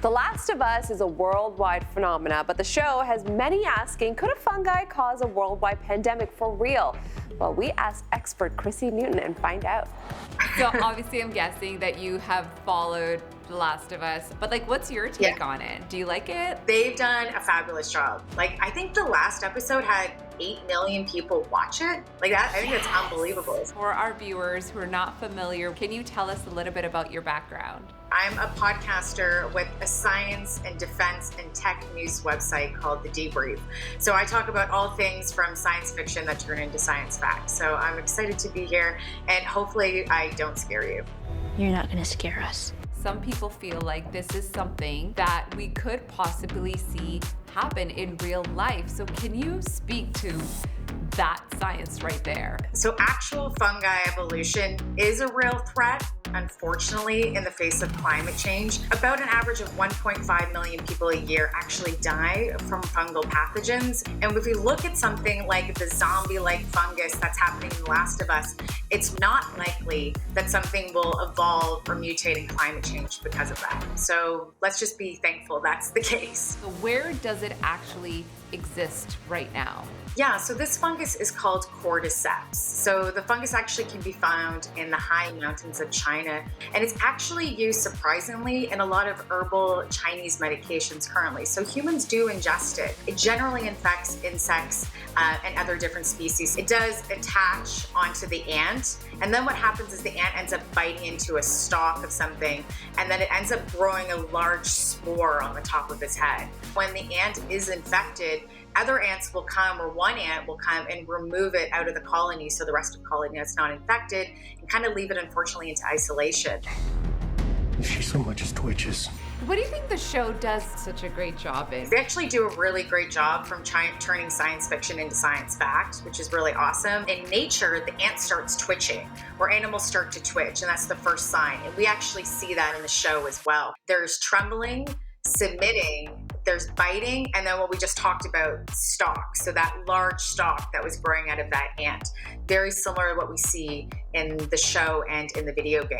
The Last of Us is a worldwide phenomenon, but the show has many asking, could a fungi cause a worldwide pandemic for real? Well, we asked expert Chrissy Newton and find out. So obviously I'm guessing that you have followed The Last of Us, but like, what's your take on it? Do you like it? They've done a fabulous job. Like, I think the last episode had 8 million people watch it. Like that, I think that's unbelievable. For our viewers who are not familiar, can you tell us a little bit about your background? I'm a podcaster with a science and defense and tech news website called The Debrief. So I talk about all things from science fiction that turn into science fact. So I'm excited to be here, and hopefully I don't scare you. You're not gonna scare us. Some people feel like this is something that we could possibly see happen in real life. So can you speak to that science right there? So actual fungi evolution is a real threat, unfortunately, in the face of climate change. About an average of 1.5 million people a year actually die from fungal pathogens. And if we look at something like the zombie-like fungus that's happening in The Last of Us, it's not likely that something will evolve or mutate in climate change because of that. So let's just be thankful that's the case. So where does it actually exist right now? Yeah, so this fungus is called cordyceps. So the fungus actually can be found in the high mountains of China, and it's actually used surprisingly in a lot of herbal Chinese medications currently. So humans do ingest it. It generally infects insects and other different species. It does attach onto the ant, and then what happens is the ant ends up biting into a stalk of something, and then it ends up growing a large spore on the top of its head. When the ant is infected, other ants will come, or one ant will come and remove it out of the colony so the rest of the colony is not infected, and kind of leave it, unfortunately, into isolation. If she so much as twitches. What do you think the show does such a great job in? They actually do a really great job from turning science fiction into science fact, which is really awesome. In nature, the ant starts twitching, or animals start to twitch, and that's the first sign. And we actually see that in the show as well. There's trembling, submitting, there's biting, and then what we just talked about, stalk. So that large stalk that was growing out of that ant. Very similar to what we see in the show and in the video game.